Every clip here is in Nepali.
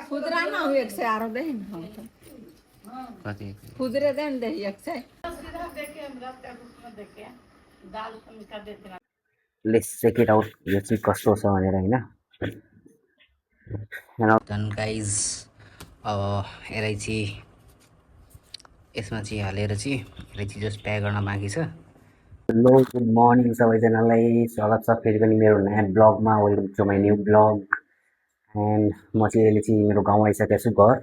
खुदरा ना हो 108 दे हम तो कति खुदरे देन दे 100 लेट्स चेक इट आउट यो चाहिँ कस्तो छ भनेर हैन डन गाइज अब यसलाई चाहिँ यसमा चाहिँ हालेर चाहिँ यसलाई चाहिँ जस्ट प्याक गर्न बाँकी छ हेलो गुड मर्निङ सबैजनालाई स्वागत छ फेरि पनि मेरो नयाँ ब्लगमा welcome to my new blog and म चाहिँ अहिले चाहिँ मेरो गाउँ आइसकेको छु घर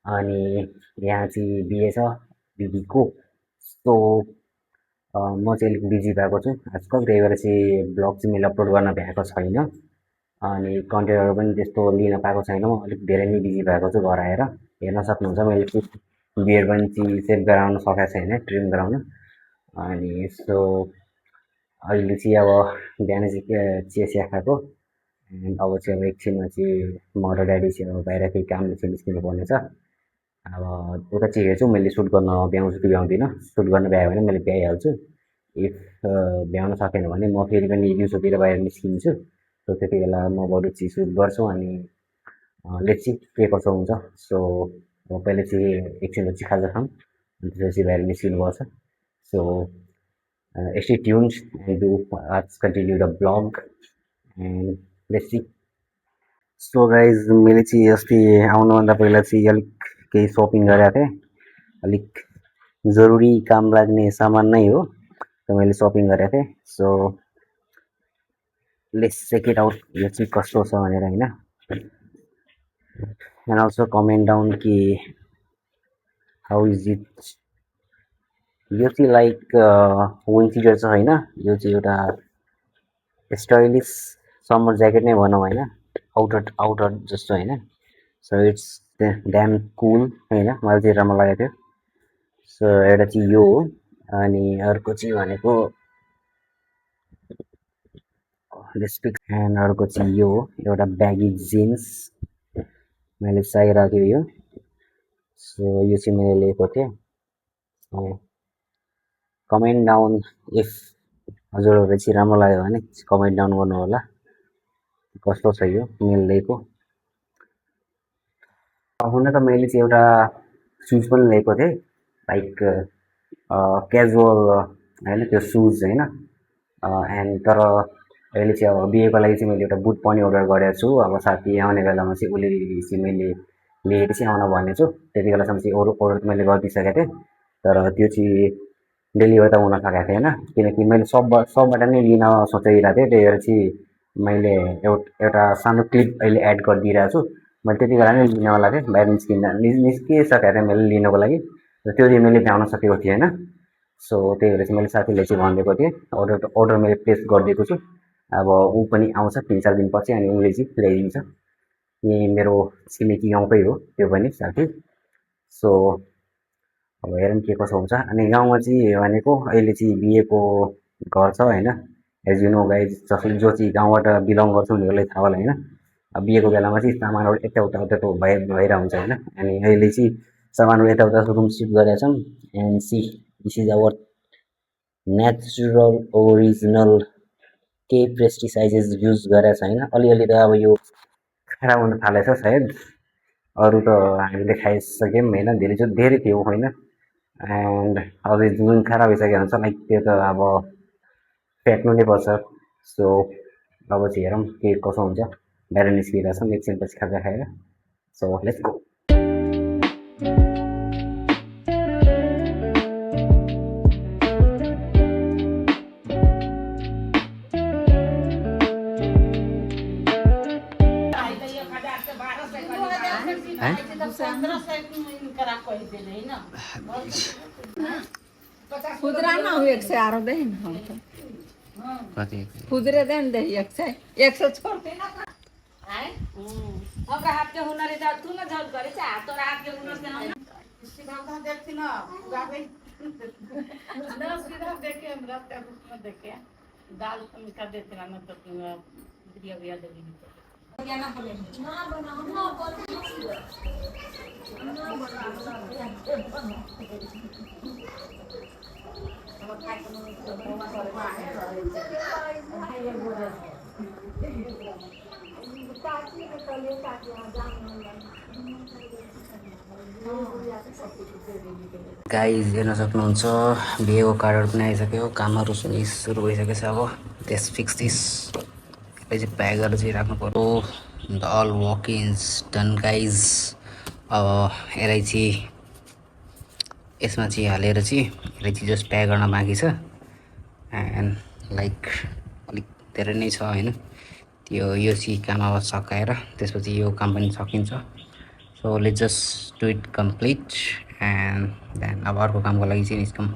अनि यहाँ चाहिँ बिहे छ दिदीको सो म चाहिँ अलिक बिजी भएको छु आजकल त्यही भएर चाहिँ ब्लग चाहिँ मैले अपलोड गर्न भ्याएको छैन अनि कन्टेन्टहरू पनि त्यस्तो लिन पाएको छैन म अलिक धेरै नै बिजी भएको छु घर आएर हेर्न सक्नुहुन्छ मैले चाहिँ बियड पनि चाहिँ सेभ गराउन सकेको छैन ट्रिम गराउन अनि यस्तो अहिले चाहिँ अब बिहान चाहिँ चिया खाएको एन्ड अब चाहिँ अब एकछिनमा चाहिँ म र ड्याडी चाहिँ अब बाहिर केही कामले चाहिँ निस्किनु पर्ने छ अब उता चाहिँ हेर्छु मैले सुट गर्न भ्याउँछु कि भ्याउँदिनँ सुट गर्न भ्यायो भने मैले भ्याइहाल्छु इफ भ्याउन सकेन भने म फेरि पनि दिउँसोतिर बाहिर निस्किन्छु सो त्यति बेला म बरु चाहिँ सुट गर्छु अनि लेट्स सी के कसो हुन्छ सो अब पहिले चाहिँ एकछिनपछि खाजा खाऊँ अनि त्यसपछि बाहिर निस्किनुपर्छ so stay tuned and let's continue the vlog and let's see so guys मैले चाहिँ अस्ति आउनुभन्दा पहिला चाहिँ अलिक केही सपिङ गरेको थिएँ अलिक जरुरी काम लाग्ने सामान नै हो त मैले सपिङ गरेको थिएँ so let's check it out यो चाहिँ कस्तो छ भनेर हैन एन्ड अल्सो कमेन्ट डाउन कि हाउ इज इट यो चाहिँ लाइक विन्टर छ हैन यो चाहिँ एउटा स्टाइलिस समर ज्याकेट नै भनौँ हैन आउटर जस्तो हैन सो इट्स ड्याम कुल हैन मलाई चाहिँ राम्रो लागेको थियो सो एउटा चाहिँ यो हो अनि अर्को चाहिँ भनेको एन्ड अर्को चाहिँ यो हो एउटा ब्यागी जिन्स मैले चाहिरहेको थियो यो सो यो चाहिँ मैले लिएको थिएँ कमेन्ट डाउन इफ हजुरहरू चाहिँ राम्रो लाग्यो भने कमेन्ट डाउन गर्नु होला कस्तो छ यो मैले लिएको हुन त मैले चाहिँ एउटा सुज पनि लिएको थिएँ लाइक क्याजुअल हैन त्यो सुज हैन एन्ड तर अहिले चाहिँ अब बिहेको लागि चाहिँ मैले एउटा बुट पनि अर्डर गरेको छु अब साथी आउने बेलामा चाहिँ उसले चाहिँ मैले लिएर चाहिँ आउन भनेको छु त्यति बेलासम्म चाहिँ अर्डर मैले गरिदिइसकेको थिएँ तर त्यो चाहिँ डेलिभर त हुन सकेको थिएन किनकि मैले सबबाट नै लिन सोचिरहेको थिएँ त्यही भएर चाहिँ मैले एउटा सानो क्लिप अहिले एड गरिदिइरहेको छु मैले त्यति बेला नै लिनवाला थिएँ बाहिर निस्किसकेको थिएँ मैले लिनको लागि र त्यो चाहिँ मैले भ्याउन सकेको थिएन सो त्यही भएर चाहिँ मैले साथीलाई चाहिँ भनिदिएको थिएँ अर्डर मैले प्लेस गरिदिएको छु अब ऊ पनि आउँछ 3-4 दिनपछि अनि उसले चाहिँ ल्याइदिन्छ यही मेरो छिमेकी गाउँकै हो त्यो पनि साथी सो अब हेरौँ के कसो हुन्छ अनि गाउँमा चाहिँ भनेको अहिले चाहिँ बिहेको घर छ हैन एज यु नो गाइज जसले जो चाहिँ गाउँबाट बिलङ गर्छ उनीहरूलाई थाहा होला हैन अब बिहेको बेलामा चाहिँ सामानहरू यताउता भइरहेको हुन्छ हैन अनि अहिले चाहिँ सामानहरू यताउता रुम सिफ्ट गरेका छौँ and see this is our natural original केही पेस्टिसाइड्स युज गरेको छैन अलिअलि त अब यो खराब हुन थालेछ सायद अरू त हामीले खाइसक्यौँ होइन धेरै थियो होइन एन्ड अझै जुन खराब भइसकेको हुन्छ लाइक त्यो त अब फ्याँक्नु नै पर्छ सो अब चाहिँ हेरौँ के कसो हुन्छ बाहिर निस्किरहेको छौँ एकछिनपछि खाजा खाएर सो लेट्स गो खुदरा ना हो 108 दे हम तो कति खुदरे देन दे 100 छोड़ दे ना है हमरा हाथ के हुनर है तू ना झल करे छ हाथ तोरा हाथ के हुनर से हम सीधा उधर देखती ना गावे ना सीधा देखे हम रात का में देखे दाल कम कर देते ना तो बिया बिया दे क्या ना बोले ना बनाओ ना बोल गाइज हेर्न सक्नुहुन्छ बिहेको कार्डहरू पनि आइसक्यो कामहरू पनि सुरु भइसकेको छ अब त्यस फिक्स दिस यसलाई चाहिँ प्याक गरेर चाहिँ राख्नु पर्यो द अल वकिन्स डन गाइज अब यसलाई चाहिँ यसमा चाहिँ हालेर चाहिँ यसलाई चाहिँ जस्ट प्याक गर्न बाँकी छ एन्ड लाइक अलिक धेरै नै छ होइन यो चाहिँ काम अब सकाएर त्यसपछि यो काम पनि सकिन्छ so let's just do it complete and then अब अर्को कामको लागि चाहिँ निस्कौँ